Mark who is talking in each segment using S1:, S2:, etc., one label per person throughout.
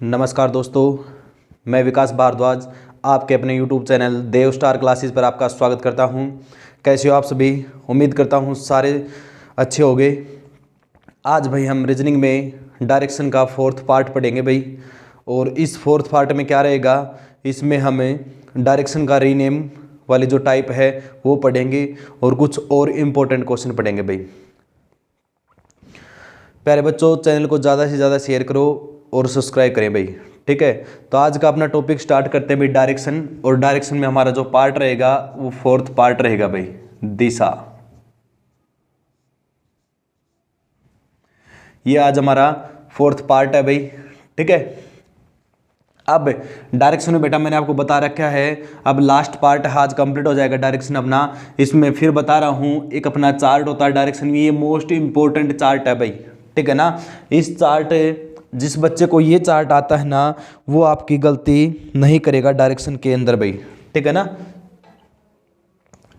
S1: नमस्कार दोस्तों, मैं विकास भारद्वाज आपके अपने YouTube चैनल देव स्टार क्लासेस पर आपका स्वागत करता हूं। कैसे हो आप सभी? उम्मीद करता हूं सारे अच्छे होंगे। आज भाई हम रीजनिंग में डायरेक्शन का फोर्थ पार्ट पढ़ेंगे भाई। और इस फोर्थ पार्ट में क्या रहेगा, इसमें हमें डायरेक्शन का रीनेम वाली जो टाइप है वो पढ़ेंगे और कुछ और इम्पोर्टेंट क्वेश्चन पढ़ेंगे भाई। प्यारे बच्चों, चैनल को ज़्यादा से ज़्यादा शेयर करो और सब्सक्राइब करें भाई। ठीक है, तो आज का अपना टॉपिक स्टार्ट करते हैं भाई, डायरेक्शन। और डायरेक्शन में हमारा जो पार्ट रहेगा वो फोर्थ पार्ट रहेगा भाई, दिशा। ये आज हमारा फोर्थ पार्ट है भाई। ठीक है, अब डायरेक्शन में बेटा मैंने आपको बता रखा है, अब लास्ट पार्ट आज कंप्लीट हो जाएगा डायरेक्शन अपना। इसमें फिर बता रहा हूँ, एक अपना चार्ट होता है डायरेक्शन में, ये मोस्ट इंपॉर्टेंट चार्ट है भाई। ठीक है ना, इस चार्ट जिस बच्चे को ये चार्ट आता है ना, वो आपकी गलती नहीं करेगा डायरेक्शन के अंदर भाई। ठीक है ना।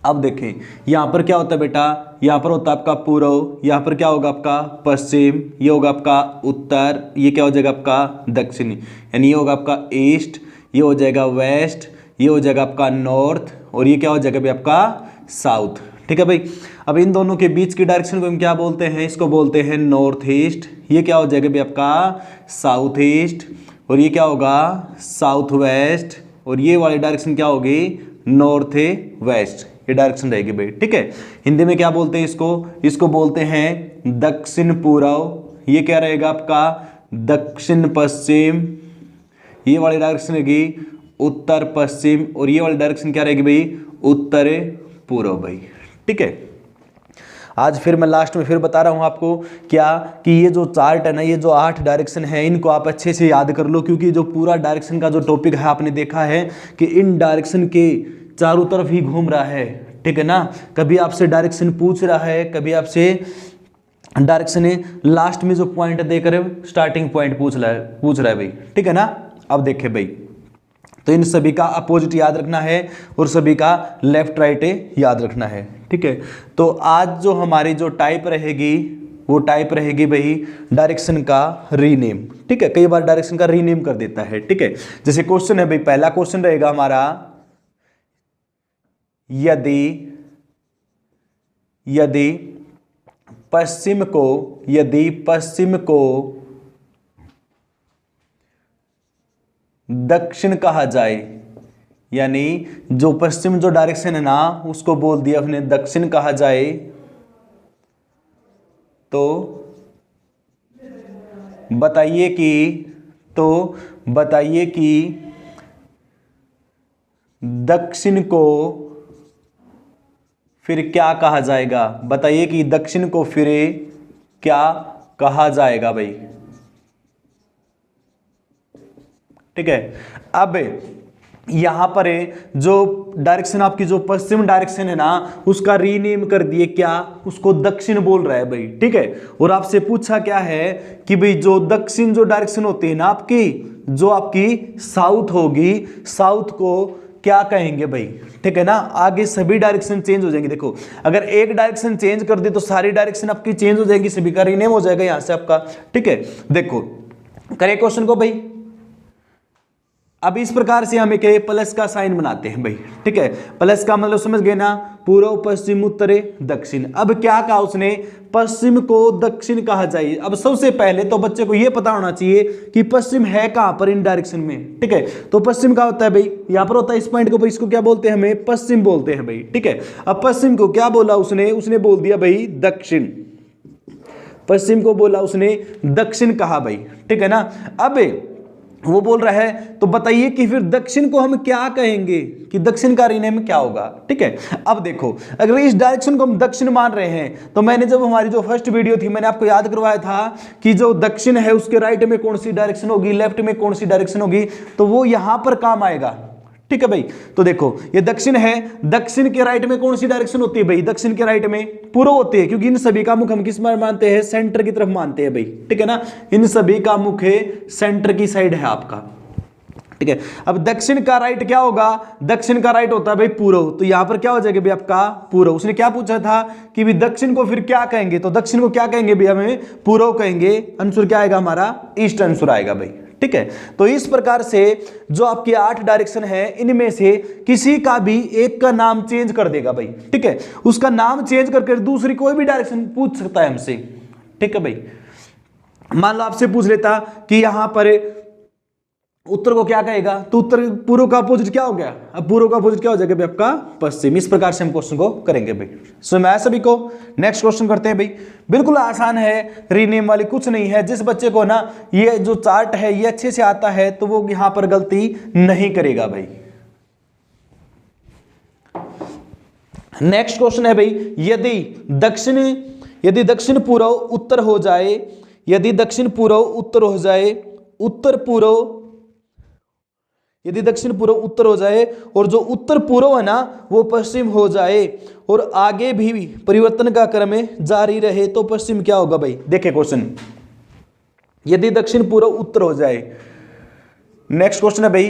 S1: अब देखें यहाँ पर क्या होता है बेटा, यहाँ पर होता है आपका पूर्व, यहाँ पर क्या होगा आपका पश्चिम, ये होगा आपका उत्तर, ये क्या हो जाएगा आपका दक्षिण, यानी ये होगा आपका ईस्ट, ये हो जाएगा वेस्ट, ये हो जाएगा आपका नॉर्थ, और ये क्या हो जाएगा भाई आपका साउथ। ठीक है भाई। अब इन दोनों के बीच की डायरेक्शन को हम क्या बोलते हैं, इसको बोलते हैं नॉर्थ ईस्ट। ये क्या हो जाएगा भाई आपका साउथ ईस्ट, और ये क्या होगा साउथ वेस्ट, और ये वाली डायरेक्शन क्या होगी नॉर्थ वेस्ट। ये डायरेक्शन रहेगी भाई। ठीक है, हिंदी में क्या बोलते हैं इसको बोलते हैं दक्षिण पूर्व। ये क्या रहेगा आपका दक्षिण पश्चिम। ये वाली डायरेक्शन रहेगी उत्तर पश्चिम, और ये वाली डायरेक्शन क्या रहेगी भाई उत्तर पूर्व भाई। ठीक है, आज फिर मैं लास्ट में फिर बता रहा हूं आपको क्या कि ये जो चार्ट है ना, ये जो 8 डायरेक्शन है, इनको आप अच्छे से याद कर लो, क्योंकि जो पूरा डायरेक्शन का जो टॉपिक है आपने देखा है कि इन डायरेक्शन के चारों तरफ ही घूम रहा है। ठीक है ना, कभी आपसे डायरेक्शन पूछ रहा है, कभी आपसे डायरेक्शन लास्ट में जो पॉइंट देकर स्टार्टिंग पॉइंट पूछ रहा है भाई। ठीक है ना। अब देखे भाई, तो इन सभी का अपोजिट याद रखना है और सभी का लेफ्ट राइट याद रखना है। ठीक है, तो आज जो हमारी जो टाइप रहेगी वो टाइप रहेगी भाई डायरेक्शन का रीनेम। ठीक है, कई बार डायरेक्शन का रीनेम कर देता है। ठीक है, जैसे क्वेश्चन है भाई, पहला क्वेश्चन रहेगा हमारा, यदि पश्चिम को दक्षिण कहा जाए, यानी जो पश्चिम जो डायरेक्शन है ना उसको बोल दिया अपने दक्षिण कहा जाए, तो बताइए कि दक्षिण को फिर क्या कहा जाएगा। बताइए कि दक्षिण को फिर क्या कहा जाएगा भाई। ठीक है, अब यहां पर जो डायरेक्शन आपकी जो पश्चिम डायरेक्शन है ना उसका रीनेम कर दिए, क्या उसको दक्षिण बोल रहा है भाई। ठीक है, और आपसे पूछा क्या है कि भाई जो दक्षिण जो डायरेक्शन होती है ना आपकी, जो आपकी साउथ होगी, साउथ को क्या कहेंगे भाई। ठीक है ना, आगे सभी डायरेक्शन चेंज हो जाएंगे। देखो, अगर एक डायरेक्शन चेंज कर दे तो सारी डायरेक्शन आपकी चेंज हो जाएगी, सभी का रीनेम हो जाएगा यहां से आपका। ठीक है, देखो करें क्वेश्चन को भाई। अब इस प्रकार से हम एक प्लस का साइन बनाते हैं भाई। ठीक है, प्लस का मतलब समझ गए ना, पूर्व पश्चिम उत्तर दक्षिण। अब क्या कहा उसने, पश्चिम को दक्षिण कहा जाए। अब सबसे पहले तो बच्चे को यह पता होना चाहिए कि पश्चिम है कहां पर इन डायरेक्शन में। ठीक है, तो पश्चिम का होता है भाई यहां पर होता है इस पॉइंट को, इसको क्या बोलते हैं हमें पश्चिम बोलते हैं भाई। ठीक है, अब पश्चिम को क्या बोला उसने बोल दिया भाई दक्षिण। पश्चिम को बोला उसने दक्षिण कहा भाई। ठीक है ना, अब वो बोल रहा है तो बताइए कि फिर दक्षिण को हम क्या कहेंगे, कि दक्षिण का रीनेम क्या होगा। ठीक है, अब देखो अगर इस डायरेक्शन को हम दक्षिण मान रहे हैं, तो मैंने जब हमारी जो फर्स्ट वीडियो थी मैंने आपको याद करवाया था कि जो दक्षिण है उसके राइट में कौन सी डायरेक्शन होगी, लेफ्ट में कौन सी डायरेक्शन होगी, तो वो यहां पर काम आएगा। ठीक है भाई, तो देखो ये दक्षिण है, दक्षिण के राइट में कौन सी डायरेक्शन होती है भाई, दक्षिण के राइट में पूर्व होती है, क्योंकि इन सभी का मुख हम किस में मानते हैं, सेंटर की तरफ मानते हैं भाई। ठीक है ना, इन सभी का मुख सेंटर की साइड है आपका। ठीक है, अब दक्षिण का राइट क्या होगा, दक्षिण का राइट होता है भाई पूर्व, तो यहां पर क्या हो जाएगा भाई आपका पूर्व। उसने क्या पूछा था कि भाई दक्षिण को फिर क्या कहेंगे, तो दक्षिण को क्या कहेंगे भाई, हमें पूर्व कहेंगे। आंसर क्या आएगा हमारा, ईस्ट आंसर आएगा भाई। ठीक है। तो इस प्रकार से जो आपकी 8 डायरेक्शन है इनमें से किसी का भी एक का नाम चेंज कर देगा भाई, ठीक है। उसका नाम चेंज करके दूसरी कोई भी डायरेक्शन पूछ सकता है हमसे, ठीक है भाई। मान लो आपसे पूछ लेता कि यहां पर उत्तर को क्या कहेगा, तो उत्तर पूर्व का अपोजिट क्या हो गया, अब पूर्व का अपोजिट क्या हो जाएगा भाई आपका पश्चिम। इस प्रकार से हम क्वेश्चन को करेंगे भाई। समझ में आया सभी को? नेक्स्ट क्वेश्चन करते हैं भाई, बिल्कुल आसान है, रीनेम वाली कुछ नहीं है। जिस बच्चे को ना ये जो चार्ट है ये अच्छे से आता है तो वो यहां पर गलती नहीं करेगा भाई। नेक्स्ट क्वेश्चन है भाई, यदि दक्षिण पूर्व उत्तर हो जाए, यदि दक्षिण पूर्व उत्तर हो जाए, उत्तर पूर्व, यदि दक्षिण पूर्व उत्तर हो जाए और जो उत्तर पूर्व है ना वो पश्चिम हो जाए और आगे भी परिवर्तन का क्रम जारी रहे तो पश्चिम क्या होगा भाई? देखिए क्वेश्चन, यदि दक्षिण पूर्व उत्तर हो जाए, नेक्स्ट क्वेश्चन है भाई,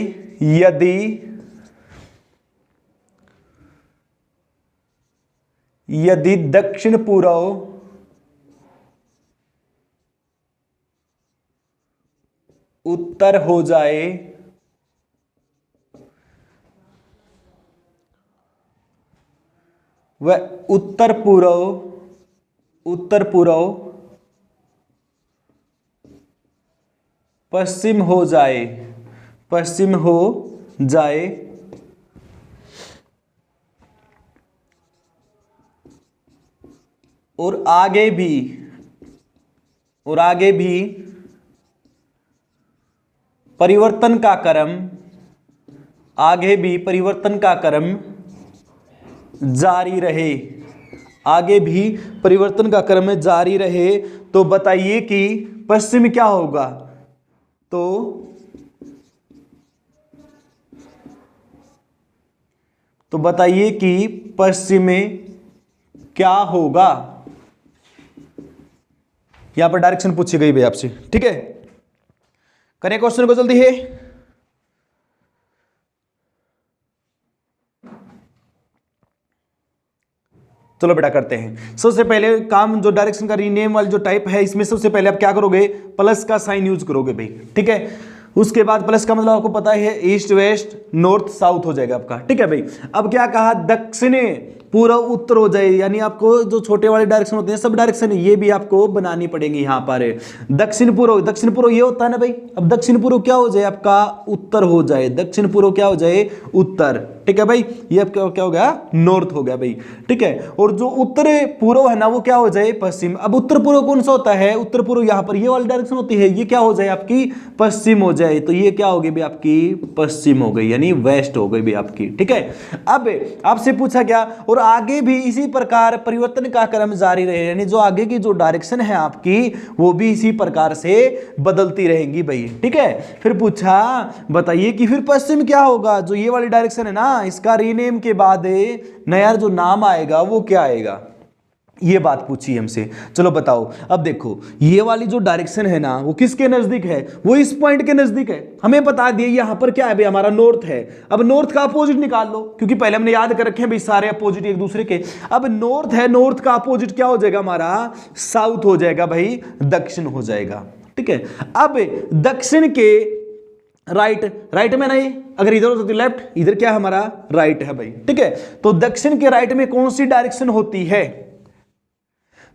S1: यदि दक्षिण पूर्व उत्तर हो जाए वह उत्तर पूर्व पश्चिम हो जाए और आगे भी परिवर्तन का क्रम जारी रहे, आगे भी परिवर्तन का क्रम जारी रहे तो बताइए कि पश्चिम क्या होगा? तो बताइए कि पश्चिम में क्या होगा? यहां पर डायरेक्शन पूछी गई भाई आपसे, ठीक है। करें क्वेश्चन को जल्दी है। चलो बेटा करते हैं। सबसे पहले काम जो डायरेक्शन का रीनेम वाली जो टाइप है इसमें सबसे पहले आप क्या करोगे, प्लस का साइन यूज करोगे भाई, ठीक है। उसके बाद प्लस का मतलब आपको पता है ईस्ट वेस्ट नॉर्थ साउथ हो जाएगा आपका, ठीक है भाई। अब क्या कहा, दक्षिण पूर्व उत्तर हो जाए, यानी आपको जो छोटे वाले डायरेक्शन होते हैं सब डायरेक्शन ये भी आपको बनानी पड़ेंगी। यहां पर दक्षिण पूर्व ये होता है ना भाई। अब दक्षिण पूर्व क्या हो जाए आपका उत्तर हो जाए, दक्षिण पूर्व क्या हो जाए उत्तर, ठीक है भाई। ये अब क्या हो गया नॉर्थ हो गया भाई, ठीक है। और जो उत्तर पूर्व है ना वो क्या हो जाए पश्चिम। अब उत्तर पूर्व कौन सा होता है, उत्तर पूर्व यहां पर ये वाली डायरेक्शन होती है, ये क्या हो जाए आपकी पश्चिम हो जाए, तो ये क्या हो गई भाई आपकी पश्चिम हो गई, यानी वेस्ट हो गई भाई आपकी, ठीक है। अब आपसे पूछा क्या, और आगे भी इसी प्रकार परिवर्तन का क्रम जारी रहे, यानी जो आगे की जो डायरेक्शन है आपकी वो भी इसी प्रकार से बदलती रहेंगी भाई, ठीक है। फिर पूछा बताइए कि फिर पश्चिम क्या होगा, जो ये वाली डायरेक्शन है ना इसका रीनेम के बाद नया जो नाम आएगा वो क्या आएगा, ये बात पूछी हमसे। चलो बताओ। अब देखो ये वाली जो डायरेक्शन है ना वो किसके नजदीक है, वो इस पॉइंट के नजदीक है। हमें बता दिए यहां पर क्या है भाई हमारा नॉर्थ है। अब नॉर्थ का अपोजिट निकाल लो, क्योंकि पहले हमने याद कर रखे हैं भाई सारे अपोजिट एक दूसरे के। अब नॉर्थ है, नॉर्थ का अपोजिट क्या हो जाएगा हमारा साउथ हो जाएगा भाई, दक्षिण हो जाएगा, ठीक है। अब दक्षिण के राइट में नहीं, अगर इधर हो तो लेफ्ट, इधर क्या हमारा राइट है भाई, ठीक है। तो दक्षिण के राइट में कौन सी डायरेक्शन होती है,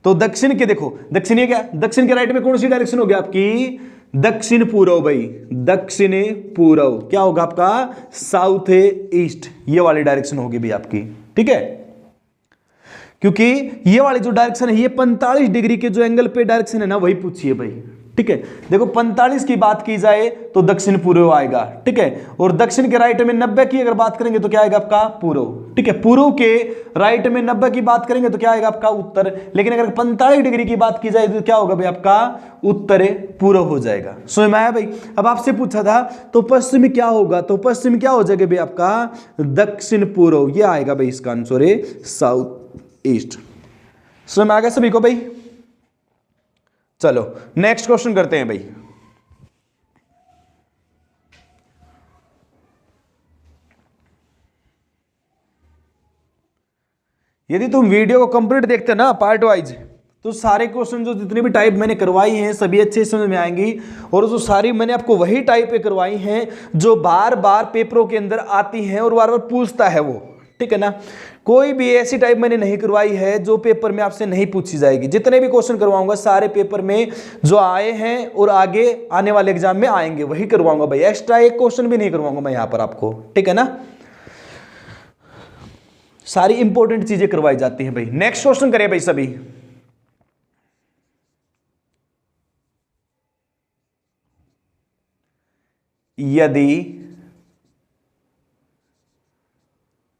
S1: तो दक्षिण के देखो, दक्षिण ये क्या, दक्षिण के राइट में कौन सी डायरेक्शन होगी आपकी दक्षिण पूर्व भाई, दक्षिण पूर्व क्या होगा आपका साउथ ईस्ट, ये वाली डायरेक्शन होगी भाई आपकी, ठीक है। क्योंकि ये वाली जो डायरेक्शन है ये 45 डिग्री के जो एंगल पे डायरेक्शन है ना वही पूछी है भाई, ठीक है। देखो 45 की बात की जाए तो दक्षिण पूर्व आएगा, ठीक है। और दक्षिण के राइट में 90 की अगर बात करेंगे तो क्या आएगा आपका पूर्व, ठीक है। पूर्व के राइट में 90 की बात करेंगे तो क्या आएगा आपका उत्तर, लेकिन अगर 45 डिग्री की बात की जाए तो क्या होगा भाई आपका उत्तर पूर्व हो जाएगा। समझ में आया भाई। अब आपसे पूछा था तो पश्चिम क्या होगा, तो पश्चिम क्या हो जाएगा भाई आपका दक्षिण पूर्व, ये आएगा भाई इसका आंसर है साउथ ईस्ट। समझ में आ गया सभी को भाई। चलो नेक्स्ट क्वेश्चन करते हैं भाई। यदि तुम वीडियो को कंप्लीट देखते ना पार्ट वाइज तो सारे क्वेश्चन जो जितने भी टाइप मैंने करवाई हैं सभी अच्छे समझ में आएंगी, और जो सारी मैंने आपको वही टाइप पे करवाई हैं जो बार बार पेपरों के अंदर आती हैं और बार बार पूछता है वो, ठीक है ना। कोई भी ऐसी टाइप मैंने नहीं करवाई है जो पेपर में आपसे नहीं पूछी जाएगी। जितने भी क्वेश्चन करवाऊंगा सारे पेपर में जो आए हैं और आगे आने वाले एग्जाम में आएंगे वही करवाऊंगा भाई, एक्स्ट्रा एक क्वेश्चन भी नहीं करवाऊंगा मैं यहां पर आपको, ठीक है ना। सारी इंपॉर्टेंट चीजें करवाई जाती हैं भाई। नेक्स्ट क्वेश्चन करें भाई सभी। यदि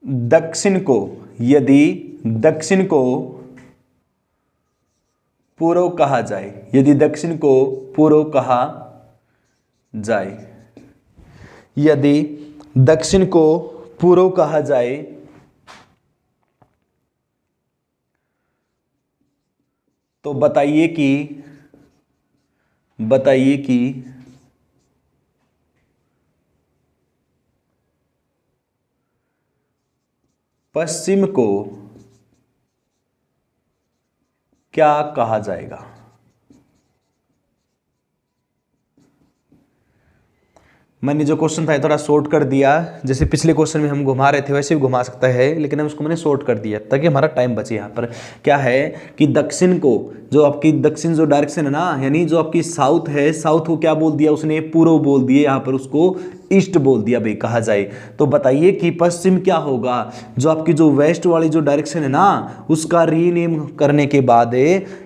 S1: दक्षिण को पूर्व कहा जाए, यदि दक्षिण को पूर्व कहा जाए, यदि दक्षिण को पूर्व कहा जाए तो बताइए कि पश्चिम को क्या कहा जाएगा। मैंने जो क्वेश्चन था थोड़ा शॉर्ट कर दिया, जैसे पिछले क्वेश्चन में हम घुमा रहे थे वैसे भी घुमा सकता है, लेकिन हम उसको मैंने शॉर्ट कर दिया ताकि हमारा टाइम बचे। यहाँ पर क्या है कि दक्षिण को, जो आपकी दक्षिण जो डायरेक्शन है ना, यानी जो आपकी साउथ है, साउथ को क्या बोल दिया उसने, पूर्व बोल दिया, यहाँ पर उसको ईस्ट बोल दिया भाई कहा जाए। तो बताइए कि पश्चिम क्या होगा, जो आपकी जो वेस्ट वाली जो डायरेक्शन है ना उसका रीनेम करने के बाद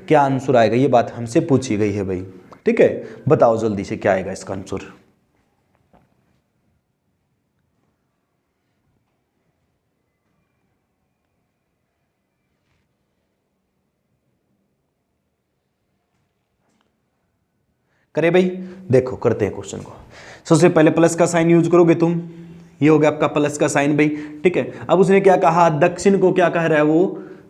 S1: क्या आंसर आएगा, ये बात हमसे पूछी गई है भाई, ठीक है। बताओ जल्दी से क्या आएगा इसका आंसर। करे भाई, देखो करते हैं क्वेश्चन को। सबसे पहले प्लस का साइन यूज करोगे तुम, ये हो गया आपका प्लस का साइन भाई, ठीक है। अब उसने क्या कहा, दक्षिण को क्या कह रहा है वो,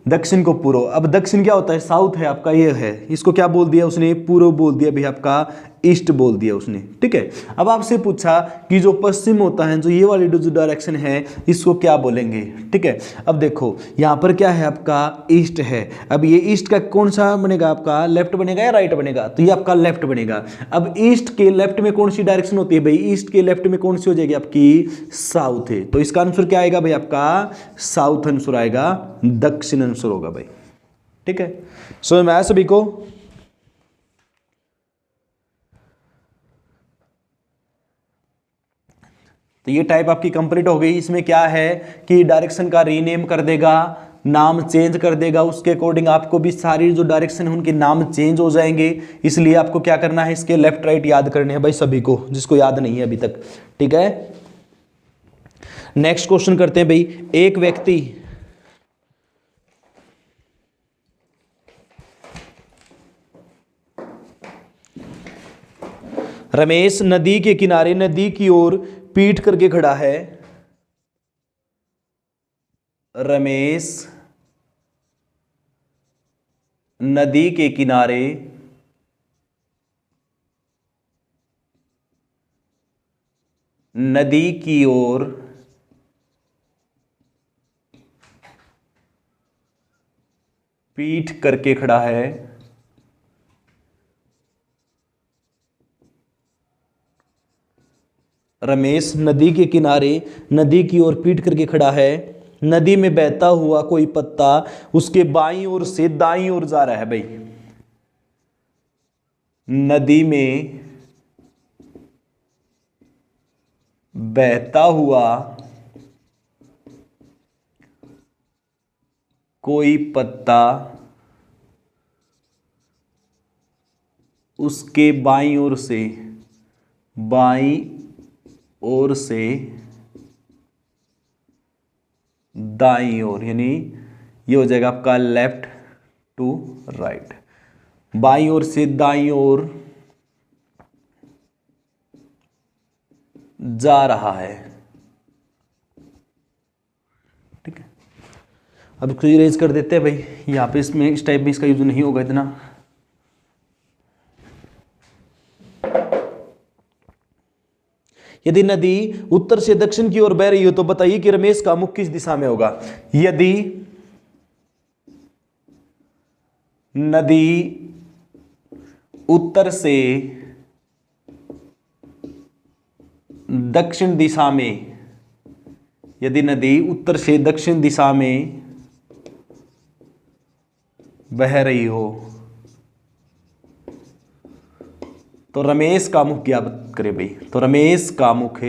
S1: दक्षिण को पूर्व। अब दक्षिण क्या होता है, साउथ है आपका, ये है, इसको क्या बोल दिया उसने, पूर्व बोल दिया भाई, आपका ईस्ट बोल दिया उसने, ठीक है। अब आपसे पूछा कि जो पश्चिम होता है, जो ये वाली जो डायरेक्शन है, इसको क्या बोलेंगे, ठीक है। अब देखो यहाँ पर क्या है आपका ईस्ट है। अब ये ईस्ट का कौन सा बनेगा आपका, लेफ्ट बनेगा या राइट बनेगा, तो ये आपका लेफ्ट बनेगा। अब ईस्ट के लेफ्ट में कौन सी डायरेक्शन होती है भाई, ईस्ट के लेफ्ट में कौन सी हो जाएगी आपकी, साउथ है। तो इसका आंसर क्या आएगा भाई, आपका साउथ आंसर आएगा, दक्षिण आंसर होगा भाई, ठीक है। समझ में आया सभी को। तो ये टाइप आपकी कंप्लीट हो गई। इसमें क्या है कि डायरेक्शन का रीनेम कर देगा, नाम चेंज कर देगा, उसके अकॉर्डिंग आपको भी सारी जो डायरेक्शन है उनके नाम चेंज हो जाएंगे। इसलिए आपको क्या करना है, इसके लेफ्ट राइट याद करने हैं भाई सभी को, जिसको याद नहीं है अभी तक, ठीक है। नेक्स्ट क्वेश्चन करते हैं भाई। एक व्यक्ति रमेश नदी के किनारे नदी की ओर पीठ करके खड़ा है। रमेश नदी के किनारे नदी की ओर पीठ करके खड़ा है। रमेश नदी के किनारे नदी की ओर पीठ करके खड़ा है। नदी में बहता हुआ कोई पत्ता उसके बाईं ओर से दाईं ओर जा रहा है भाई। नदी में बहता हुआ कोई पत्ता उसके बाईं ओर से दाईं ओर, यानी ये हो जाएगा आपका लेफ्ट टू राइट, बाईं ओर से दाईं ओर जा रहा है, ठीक है। अब इसको इरेज कर देते हैं भाई, यहाँ पे इसमें इस टाइप में इसका यूज नहीं होगा इतना। यदि नदी उत्तर से दक्षिण की ओर बह रही हो तो बताइए कि रमेश का मुख किस दिशा में होगा। यदि नदी उत्तर से दक्षिण दिशा में, यदि नदी उत्तर से दक्षिण दिशा में बह रही हो तो रमेश का मुख क्या करे भाई? तो रमेश का मुख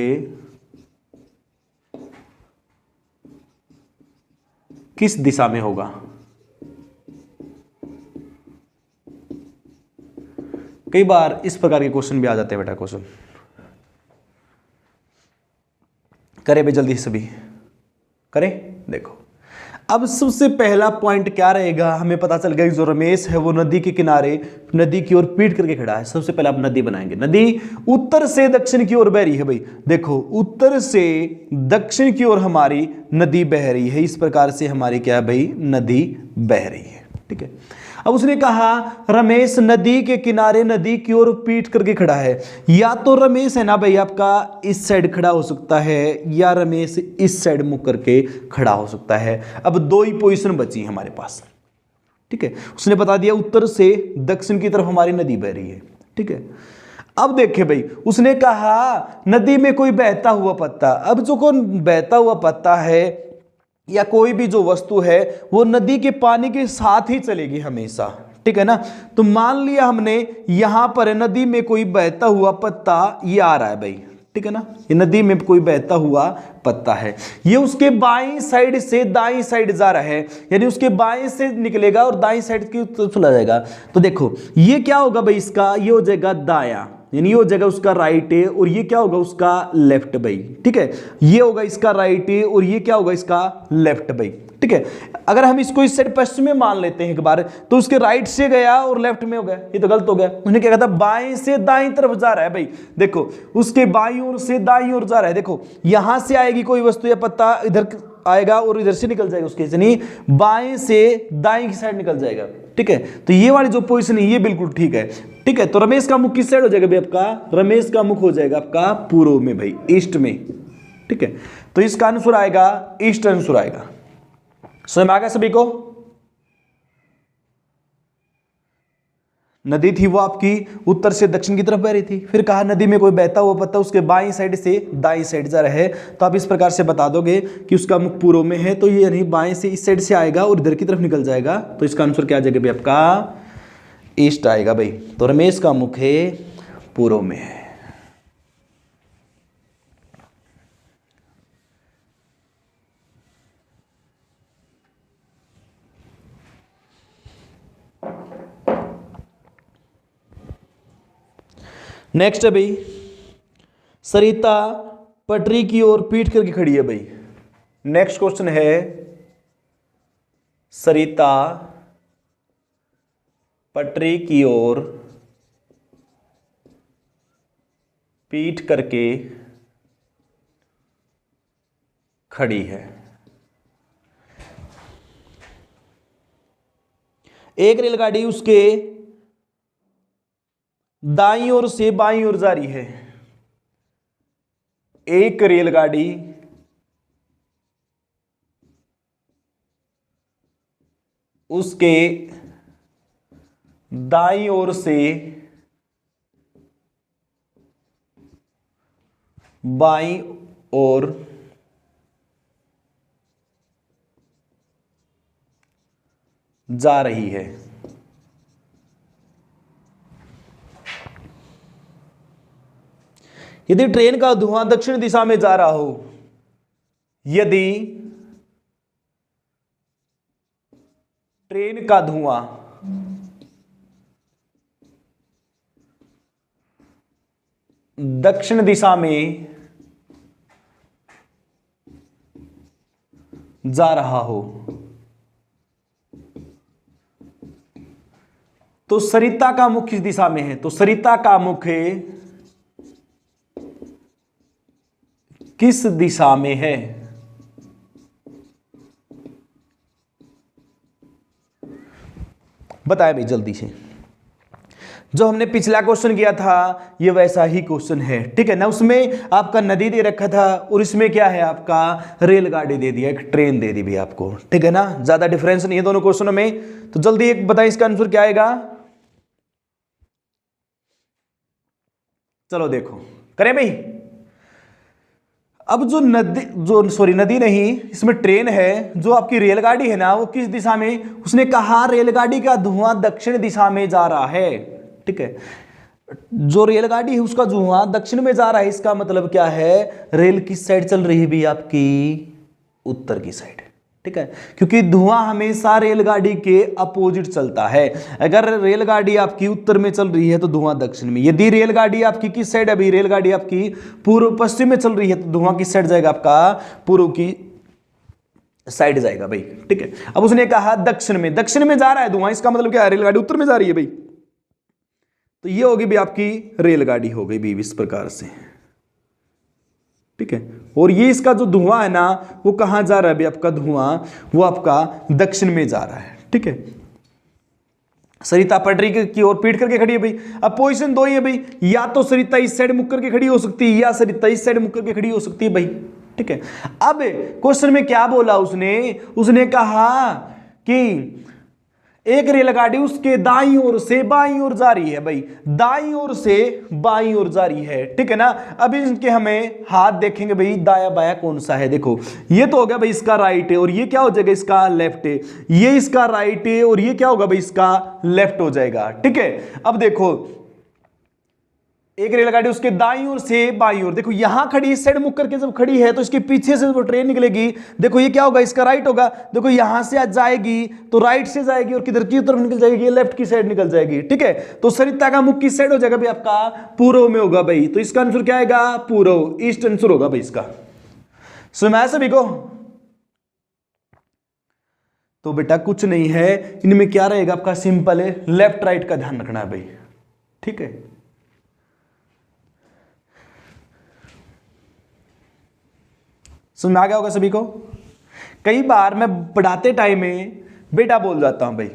S1: किस दिशा में होगा? कई बार इस प्रकार के क्वेश्चन भी आ जाते हैं बेटा। क्वेश्चन करें भाई जल्दी सभी करें। देखो अब सबसे पहला पॉइंट क्या रहेगा, हमें पता चल गया कि जो रमेश है वो नदी के किनारे नदी की ओर पीठ करके खड़ा है। सबसे पहले आप नदी बनाएंगे। नदी उत्तर से दक्षिण की ओर बह रही है भाई। देखो उत्तर से दक्षिण की ओर हमारी नदी बह रही है। इस प्रकार से हमारी क्या है भाई? नदी बह रही है। ठीक है। अब उसने कहा रमेश नदी के किनारे नदी की ओर पीठ करके खड़ा है। या तो रमेश है ना भाई आपका इस साइड खड़ा हो सकता है, या रमेश इस साइड मुख करके खड़ा हो सकता है। अब दो ही पोजीशन बची हमारे पास। ठीक है। उसने बता दिया उत्तर से दक्षिण की तरफ हमारी नदी बह रही है। ठीक है। अब देखे भाई उसने कहा नदी में कोई बहता हुआ पत्ता। अब जो कौन बहता हुआ पत्ता है या कोई भी जो वस्तु है वो नदी के पानी के साथ ही चलेगी हमेशा। ठीक है ना। तो मान लिया हमने यहां पर नदी में कोई बहता हुआ पत्ता ये आ रहा है भाई। ठीक है ना। ये नदी में कोई बहता हुआ पत्ता है, ये उसके बाईं साइड से दाईं साइड जा रहा है, यानी उसके बाएं से निकलेगा और दाईं साइड की तरफ चला जाएगा। तो देखो ये क्या होगा भाई? इसका ये हो जाएगा दायां, यानी ये हो जाएगा उसका राइट है, और ये क्या होगा? उसका लेफ्ट भाई। ठीक है। ये होगा इसका राइट है और ये क्या होगा? इसका लेफ्ट भाई। ठीक है। अगर हम इसको इस साइड पश्चिम में मान लेते हैं एक बार, तो उसके राइट से गया और लेफ्ट में हो गया, ये तो गलत हो गया। उसने क्या कहा था? बाएं से दाईं तरफ जा रहा है भाई। देखो उसके बाईं ओर से दाईं ओर जा रहा है। देखो यहां से आएगी कोई वस्तु या पत्ता, इधर आएगा और इधर से निकल जाएगा, उसके यानी बाएं से दाईं की साइड निकल जाएगा। ठीक है। तो ये वाली जो पोजीशन है ये बिल्कुल ठीक है। ठीक है। तो रमेश का मुख किस साइड हो जाएगा भाई आपका? रमेश का मुख हो जाएगा आपका पूर्व में भाई, ईस्ट में। ठीक है। तो इसका आंसर आएगा ईस्ट आंसर आएगा। समझ में आ गया सभी को? नदी थी वो आपकी उत्तर से दक्षिण की तरफ बह रही थी। फिर कहा नदी में कोई बहता हुआ पत्ता उसके बाईं साइड से दाईं साइड जा रहा है। तो आप इस प्रकार से बता दोगे कि उसका मुख पूर्व में है, तो ये यानी बाएं से इस साइड से आएगा और इधर की तरफ निकल जाएगा। तो इसका आंसर क्या आ जाएगा भाई आपका? ईस्ट आएगा भाई। तो रमेश का मुख है पूर्व में है। नेक्स्ट है भाई सरिता पटरी की ओर पीठ करके खड़ी है भाई। नेक्स्ट क्वेश्चन है सरिता पटरी की ओर पीठ करके खड़ी है। एक रेलगाड़ी उसके दाईं ओर से बाईं ओर जा रही है। एक रेलगाड़ी उसके दाईं ओर से बाईं ओर जा रही है। यदि ट्रेन का धुआं दक्षिण दिशा में जा रहा हो, यदि ट्रेन का धुआं दक्षिण दिशा में जा रहा हो तो सरिता का मुख किस दिशा में है? तो सरिता का मुख किस दिशा में है? बताए भाई जल्दी से। जो हमने पिछला क्वेश्चन किया था ये वैसा ही क्वेश्चन है, ठीक है ना। उसमें आपका नदी दे रखा था और इसमें क्या है आपका रेलगाड़ी दे दिया, एक ट्रेन दे दी भी आपको, ठीक है ना। ज्यादा डिफरेंस नहीं है दोनों क्वेश्चनों में। तो जल्दी एक बताएं इसका आंसर क्या आएगा। चलो देखो करें भाई। अब जो नदी नहीं, इसमें ट्रेन है, जो आपकी रेलगाड़ी है ना वो किस दिशा में, उसने कहा रेलगाड़ी का धुआं दक्षिण दिशा में जा रहा है, ठीक है। जो रेलगाड़ी है उसका धुआं दक्षिण में जा रहा है, इसका मतलब क्या है, रेल किस साइड चल रही है भी आपकी, उत्तर की साइड, ठीक है। क्योंकि धुआं हमेशा रेलगाड़ी के अपोजिट चलता है। अगर रेलगाड़ी आपकी उत्तर में चल रही है तो धुआं दक्षिण में। यदि रेलगाड़ी आपकी किस साइड, अभी रेलगाड़ी आपकी पूर्व पश्चिम में चल रही है तो धुआं किस साइड जाएगा, आपका पूर्व की साइड जाएगा भाई, ठीक है। अब उसने कहा दक्षिण में जा रहा है धुआं, इसका मतलब क्या है, रेलगाड़ी उत्तर में जा रही है भाई। तो ये होगी भी आपकी रेलगाड़ी हो गई भी इस प्रकार से, ठीक है। और ये इसका जो धुआं है ना वो कहां जा रहा है भी आपका धुआं, वो आपका दक्षिण में जा रहा है, ठीक है। सरिता पटरी की ओर पीट करके खड़ी है भाई। अब पोजीशन दो ही है भाई, या तो सरिता इस साइड मुक करके खड़ी हो सकती है या सरिता इस साइड मुक करके खड़ी हो सकती है भाई, ठीक है। अब क्वेश्चन में क्या बोला उसने कहा कि एक रेलगाड़ी उसके दाईं ओर से बाईं ओर जा रही है भाई, दाईं ओर से बाईं ओर जा रही है, ठीक है ना। अब इनके हमें हाथ देखेंगे भाई, दाया बाया कौन सा है, देखो ये तो हो गया भाई इसका राइट है और ये क्या हो जाएगा इसका लेफ्ट है, ये इसका राइट है और ये क्या होगा भाई इसका लेफ्ट हो जाएगा, ठीक है। अब देखो एक रेलगाड़ी उसके दाईं ओर से बाईं ओर, देखो यहां खड़ी, इस साइड मुक करके जब खड़ी है तो इसके पीछे से वो ट्रेन निकलेगी, देखो ये क्या होगा इसका राइट होगा, देखो यहां से आज जाएगी तो राइट से जाएगी और किधर की तरफ निकल जाएगी, ये लेफ्ट की साइड निकल जाएगी, ठीक है। तो सरिता का मुख किस साइड हो जाएगा भाई आपका, पूर्व में होगा भाई। तो इसका आंसर क्या आएगा, पूर्व, ईस्ट आंसर होगा भाई इसका। सुना सभी को। तो बेटा कुछ नहीं है, इनमें क्या रहेगा आपका, सिंपल है, लेफ्ट राइट का ध्यान रखना है भाई, ठीक है। समझ में आ गया होगा सभी को। कई बार मैं पढ़ाते टाइम में बेटा बोल जाता हूं भाई,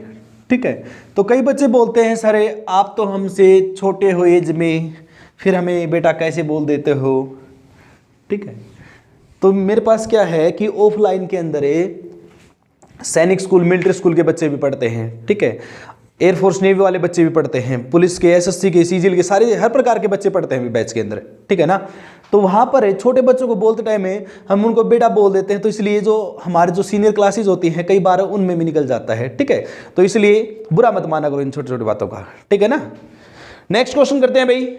S1: ठीक है। तो कई बच्चे बोलते हैं सर आप तो हमसे छोटे हो एज में, फिर हमें बेटा कैसे बोल देते हो, ठीक है। तो मेरे पास क्या है कि ऑफलाइन के अंदर सैनिक स्कूल, मिलिट्री स्कूल के बच्चे भी पढ़ते हैं, ठीक है। एयरफोर्स नेवी वाले बच्चे भी पढ़ते हैं, पुलिस के, एसएससी के, सीजीएल के, सारे हर प्रकार के बच्चे पढ़ते हैं बैच के अंदर, ठीक है ना। तो वहाँ पर छोटे बच्चों को बोलते टाइम में हम उनको बेटा बोल देते हैं, तो इसलिए जो हमारे जो सीनियर क्लासेस होती हैं कई बार उनमें भी निकल जाता है, ठीक है। तो इसलिए बुरा मत माना करो इन छोटी छोटी बातों का, ठीक है ना। नेक्स्ट क्वेश्चन करते हैं भाई।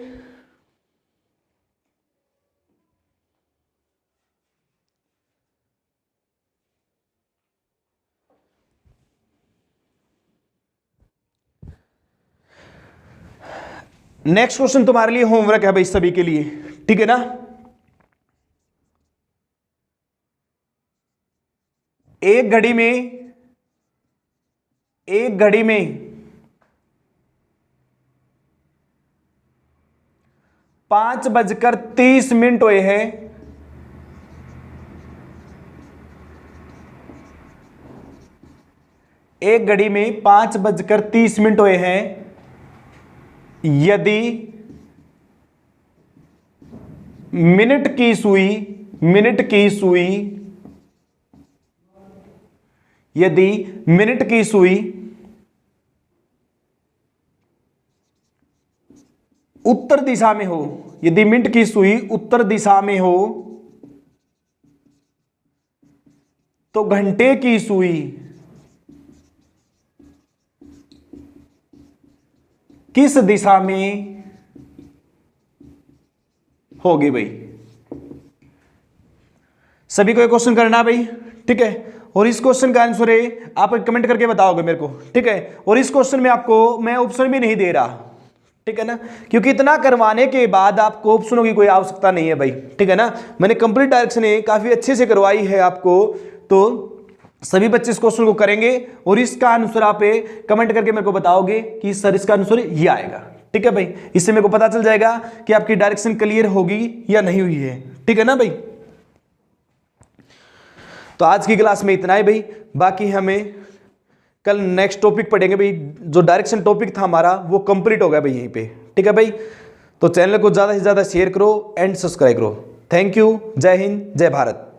S1: नेक्स्ट क्वेश्चन तुम्हारे लिए होमवर्क है भाई सभी के लिए, ठीक है ना। एक घड़ी में 5:30 हुए हैं। एक घड़ी में 5:30 हुए हैं। यदि मिनट की सुई यदि मिनट की सुई उत्तर दिशा में हो, यदि मिनट की सुई उत्तर दिशा में हो तो घंटे की सुई किस दिशा में होगी भाई। सभी को एक क्वेश्चन करना भाई, ठीक है। और इस क्वेश्चन का आंसर है आप कमेंट करके बताओगे मेरे को, ठीक है। और इस क्वेश्चन में आपको मैं ऑप्शन भी नहीं दे रहा, ठीक है ना, क्योंकि इतना करवाने के बाद आपको ऑप्शनों की कोई आवश्यकता नहीं है भाई, ठीक है ना। मैंने कंप्लीट डायरेक्शन काफी अच्छे से करवाई है आपको, तो सभी बच्चे इस क्वेश्चन को करेंगे और इसका आंसर आप कमेंट करके मेरे को बताओगे कि सर इसका आंसर ये आएगा, ठीक है भाई। इससे मेरे को पता चल जाएगा कि आपकी डायरेक्शन क्लियर होगी या नहीं हुई है, ठीक है ना भाई। तो आज की क्लास में इतना ही भाई, बाकी हमें कल नेक्स्ट टॉपिक पढ़ेंगे भाई। जो डायरेक्शन टॉपिक था हमारा वो कंप्लीट हो गया भाई यहीं पे, ठीक है भाई। तो चैनल को ज़्यादा से ज़्यादा शेयर करो एंड सब्सक्राइब करो। Thank you. जय हिंद, जय भारत।